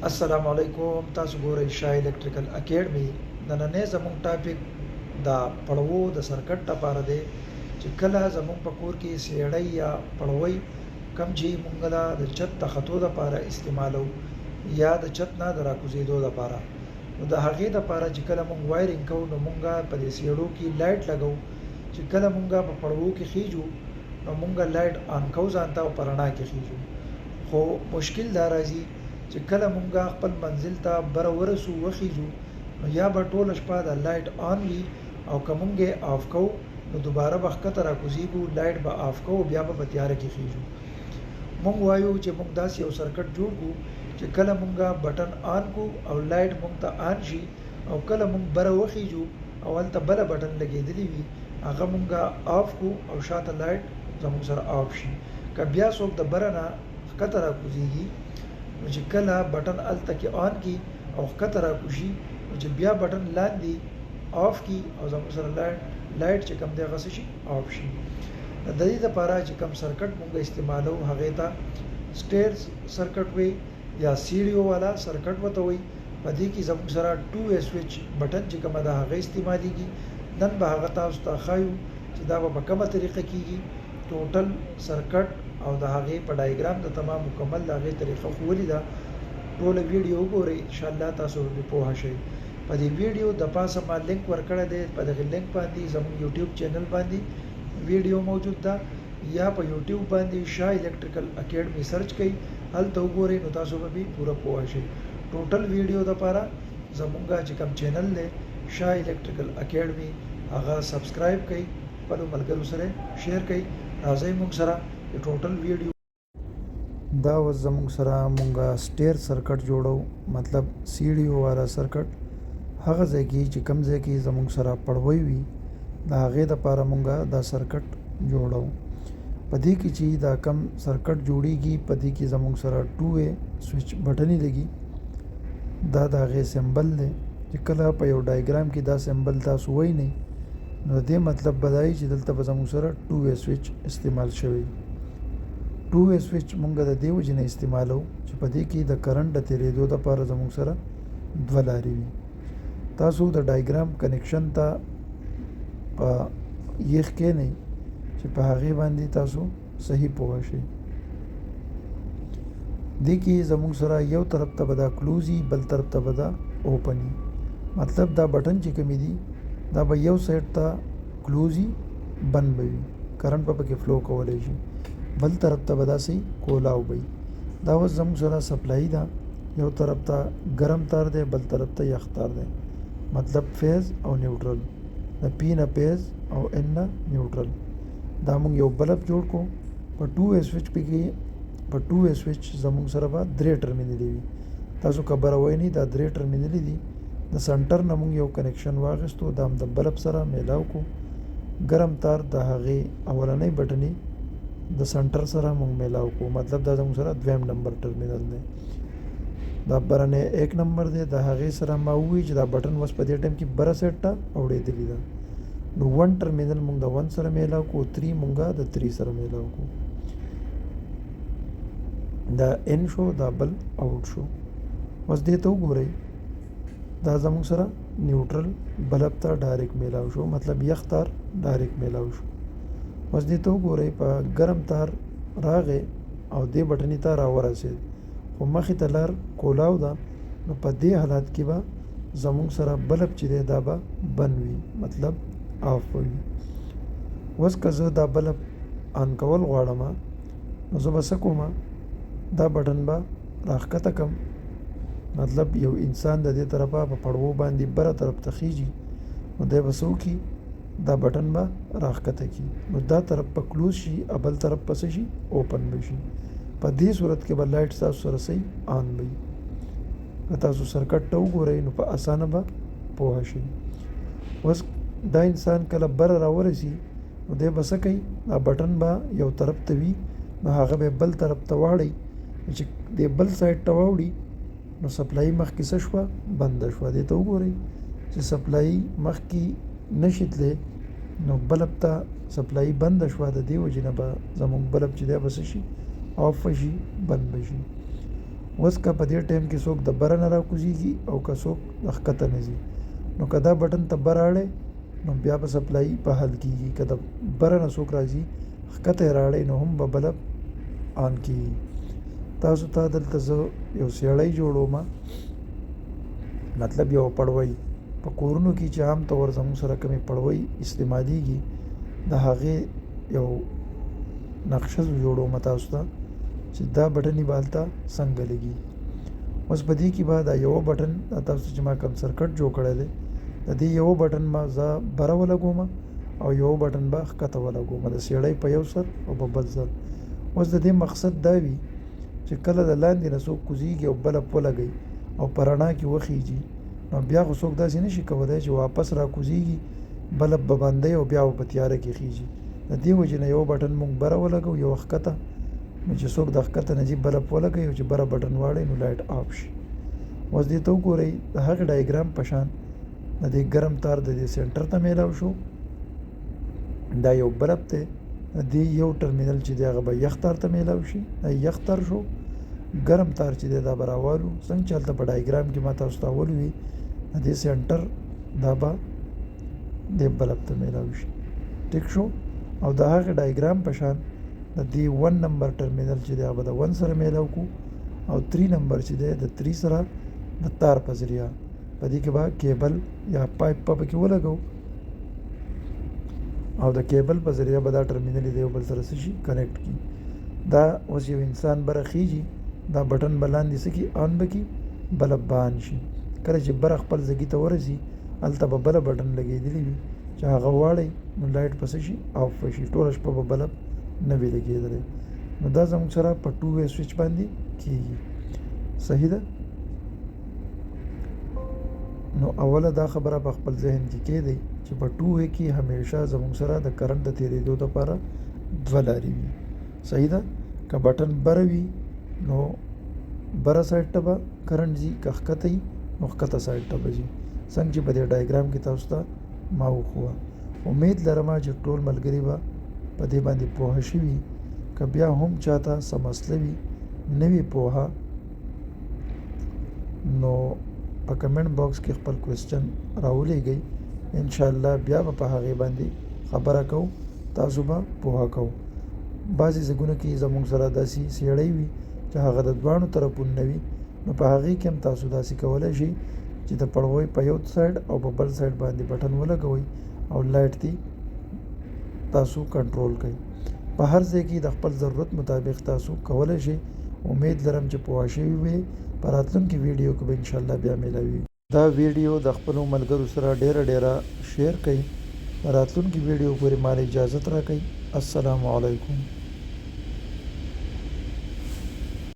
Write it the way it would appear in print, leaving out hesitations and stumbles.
السلام علیکم. تاسو ګورئ شاه الکتریکل اکیډمي. نننې زموږ ټاپک د پړوو د سرکټ لپاره دی چې کله زموږ په کور کې سیړۍ یا پړوی کم چې موږ د چت د خطو لپاره استعمالو یا د چت نه د راکوزیدو لپاره، نو د هغې لپاره چې کله موږ وایرینګ کوو نو موږ په دې سیړو کې لایټ لګو. چې کله موږ په پړوو کې خیجو نو موږ لایټ آن کوو ځانته او په رڼا کې خیجو. خو مشکل دا راځي چې کله مونږ خپل منزل ته بره ورسو وخیجو نو یا به ټوله شپه د لایټ آن وي او که مونږ یې آف کوو نو دوباره به ښکته راکوزیږو، لایټ به آف کوو، بیا به په تیاره کې خیجو. مونږ وایو چې مونږ داسې یو سرکټ جوړ کړو چې کله مونږ بټن آن کو او لایټ مونږ ته آن شي، او کله مونږ بره وخیجو او هلته بله بټن لګېدلی وي هغه مونږ آف کو او شاته لایټ زموږ سره آف شي. که بیا څوک د بره نه ښکته راکوزیږي نو چې کله بټن هلته کې آن کی او ښکته راکوشي نو چې بیا بټن لاندې آف کی او زموږ سره لایټ چې کوم دی هغه څه شي آف شي. د دې لپاره چې کوم سرکټ مونږ استعمالو هغې ته سټیر سرکټ وي یا سیډیو والا سرکټ ورته وي. په دې کې زموږ سره 2 وے سویچ بټن چې کومه ده هغه استعمالیږي. نن به هغه تاسو ته ښایو چې دا به په کومه طریقه کېږي. ټوټل سرکټ او د هغې په ډایګرام د تمام مکمل د هغې طریقه خو ولیده. ټوله ویډیو وګورئ، انشاءالله تاسو به پوه شئ. په دې ویډیو د پاسه ما لینک ورکړی دی، په دغه لینک باندې زموږ یوټیوب چینل باندې ویډیو موجود ده، یا په یوټیوب باندې شاه الکتریکل اکیډمي سرچ کړئ، هلته وګورئ نو تاسو به پوره پوه شئ. ټوټل ویډیو لپاره زموږ چې کوم چینل دی شاه الکتریکل اکیډمي هغه سبسکرایب کړئ، خپلو ملګرو سره شیر کړئ. راځئ موږ سره ټوټل ویډیو. دا اوس زموږ سره مونږه سټیر سرکټ جوړو، مطلب سیډیو والا سرکټ. هغه ځای کې چې کوم ځای کې زموږ سره پړوی وي د هغې دپاره مونږه دا سرکټ جوړو. په دې کې چې دا کم سرکټ جوړیږي په دې کې زموږ سره 2 وے سویچ بټنې لګي. دا د هغې سمبل دی چې کله په یو ډایګرام کې دا سمبل تاسو وینئ نو د دې مطلب به دا وي چې دلته به زموږ سره 2 وے سویچ استعمال شوی. 2 وے سویچ مونږ د دې وجې نه استعمالو چې په دې کې د کرنټ د تېرېدو دپاره زموږ سره 2 لارې وي. تاسو د ډایګرام کنیکشن ته په یخ کښېنئ چې په هغې باندې تاسو صحیح پوه شئ. دې کې زموږ سره یو طرف ته به دا کلوز وي، بل طرف ته به دا اوپن وي. مطلب دا بټن چې کومې دي دا به یو سایډ ته کلوز وي، بند به وي، کرنټ به پکې فلو کولی شي. بل طرف ته به داسې کولاو وي. دا اوس زموږ سره سپلای ده، یو طرف ته ګرم تار دی، بل طرف ته یخ تار دی، مطلب فیز او نیوټرل، د پی نه فیز او ان نه نیوټرل. دا موږ یو بلب جوړ کو په 2 وے سویچ کې. په 2 وے سویچ زموږ سره به 3 ټرمینلې وي. تاسو خبره وینئ دا 3 ټرمینلې دي. د سنټر نه موږ یو کنیکشن واخیستو، دا هم د بلب سره میلاو کو. ګرم تار د هغې اولنۍ بټنې د سنټر سره مونږ میلاو کو، مطلب دا زموږ سره 2 نمبر ټرمینل دی. دا برنې 1 نمبر دی، د هغې سره ما ووایي چې دا بټن اوس په دې ټایم کې بره سایډ ته اوړېدلې ده. نو 1 ټرمینل مونږ د 1 سره میلاو کو، 3 مونږ د 3 سره میلاو کو. دا ان شو، دا بل آوټ شو. اوس دې ته وګورئ، دا زموږ سره نیوټرل بلب ته ډایرکټ میلاو شو، مطلب یخ تار ډایرکټ میلاو شو. اوس دې ته وګورئ په ګرم تار راغی او دې بټنې ته راورسېد، خو مخې ته لار کولاو ده. نو په دې حالت کې به زموږ سره بلب چې دی دا به بند وي، مطلب آف وي. اوس که زه دا بلب آن کول غواړم نو زه به څه کوم، دا بټن به راښکته کړم، مطلب یو انسان د دې طرفه په پړوو باندې بره طرف ته خیجي نو دی به څه وکړي، دا بټن به راښکته کړي، نو دا طرف په کلوز شي او بل طرف په څه شي، اوپن به شي. په دې صورت کې به لایټ تاسو سره صحیح آن وي. که تاسو سرکټ ته وګورئ نو په اسانه به پوه شئ. اوس دا انسان کله بره راورسي نو دی به څه کوي، دا بټن به یو طرف ته وي نو هغه به بل طرف ته واړئ. چې دی بل سایډ ته واوړي نو سپلای مخکې څه شوه، بنده شوه. دې ته وګورئ چې سپلای مخکې نشي تللی نو بلب ته سپلای بنده شوه. د دې وجې نه به زموږ بلب چې دی به څه شي، آف شي، بند به شي. اوس که په دې ټایم کې څوک د بره نه راکوزیږي او که څوک د ښکته نه ځي نو که دا بټن ته بره اړئ نو بیا به سپلای په حل کېږي. که د بره نه څوک راځي ښکته یې راړئ نو هم به بلب آن کېږي. تاسو ته دلته زه یو سیړی جوړوم، مطلب یو پړوی. په کورونو کې چې عام طور زموږ سره کومې پړوی استعمالیږي د هغې یو نقشه جوړوم تاسو ته چې دا بټن به هلته څنګه لګي. اوس په دې کې به دا یو بټن تاسو چې ما کوم سرکټ جوړ کړی دی د دې یو بټن ما زه بره ولګوم او یو بټن به ښکته ولګوم د سیړی په یو سر او په بل سر. اوس د دې مقصد دا وي چې کله د لاندې نه څوک کوزیږي او بلب ولګوي او په رڼا کې وخیږي نو بیا خو څوک داسې نشي کولی چې واپس را کوزیږي بلب به بندوي او بیا په تیاره کې خیږي. د دې وجې نه یو بټن موږ بره ولګو یو ښکته، نو چې څوک د ښکته نه ځي بلب ولګوي او چې بره بټن واړوي نو لایټ آف شي. اوس دې ته وګورئ د هغې ډایګرام په شان د دې ګرم تار د دې سنټر ته میلاو شو، دا یو بلب دی، د دې یو ټرمینل چې دی هغه به یخ تار ته میلاو شي، دا یخ تار شو. ګرم تار چې دی دا به راوالو څنګه چې هلته په ډایګرام کې ما تاسو ته ولوي د دې سنټر دا به دې بلب ته میلاو شي. ټیک شو. او د هغې ډایګرام په شان د دې 1 نمبر ټرمینل چې دی هغه به د 1 سره میلاو کو او 3 نمبر چې دی د 3 سره د تار په ذریعه په دې کې به کیبل یا پایپ په پکې ولګو او د کیبل په ذریعه به دا ټرمینل د یو بل سره شي کنیکټ کی. دا اوس یو انسان بره خیږي دا بټن به لاندې څه کي آن به کي بلب به آن شي. کله چې بره خپل ځګي ته ورسي هلته به بله بټن لګېدلی وي چې هغه واړئ نو لایټ به څه شي آف به شي، ټوله شپه به بلب نه وي لګېدلی. نو دا زموږ سره په 2 وے سویچ باندې کېږي. صحیح ده. نو اوله دا خبره په خپل ذهن کې کېدی چې په 2 وے کې همیشه زموږ سره د کرنټ د تېرېدو دپاره 2 لارې وي. صحیح ده. که بټن بره وي نو بره سایډ ته به کرنټ ځي، که ښکته وي نو ښکته سایډ ته به ځي، څنګه چې په دې ډایګرام کې تاسو ته ما وښوه. امید لرم چې ټول ملګري به په دې باندې پوهه شوي. که بیا هم چاته څه مسله وي نه وي پوهه نو په کمنټ باکس کې خپل کوېسچن راولېږئ، انشاءالله بیا به په هغې باندې خبره کوو، تاسو به پوهه کوو. بعضې ځایونو کې زموږ سره داسې سیړۍ وي چې هغه د دواړو طرفونو نه وي نو په هغې کې هم تاسو داسې کولی شئ چې د پړوی په یو سایډ او په بل سایډ باندې بټن ولګوئ او لایټ دې تاسو کنټرول کړئ. په هر ځای کې د خپل ضرورت مطابق تاسو کولی شئ. امید لرم چې پوه شوي وئ. په راتلونکي ویډیو کې به انشاءالله بیا میلاوي. دا ویډیو د خپلو ملګرو سره ډیره شیر کړئ. راتلونکي ویډیو پورې مال اجازت راکړئ. السلام علیکم.